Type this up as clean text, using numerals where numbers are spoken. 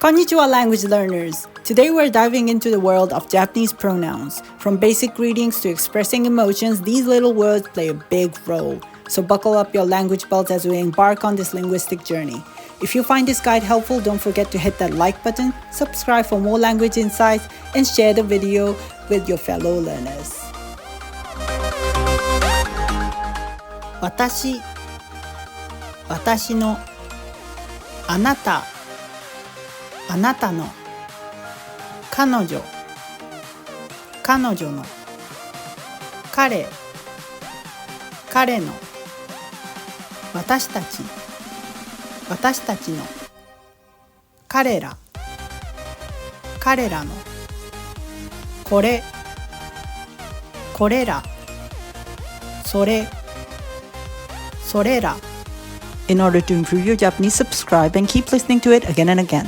Konnichiwa language learners! Today we're diving into the world of Japanese pronouns. From basic greetings to expressing emotions, these little words play a big role. So buckle up your language belts as we embark on this linguistic journey. If you find this guide helpful, don't forget to hit that like button, subscribe for more language insights, and share the video with your fellow learners. 私、私の、あなた、あなたの、彼女、彼女の、彼、彼の、私たち、私たちの、彼ら、彼らの、これ、これら、それ、それら。In order to improve your Japanese, subscribe and keep listening to it again and again.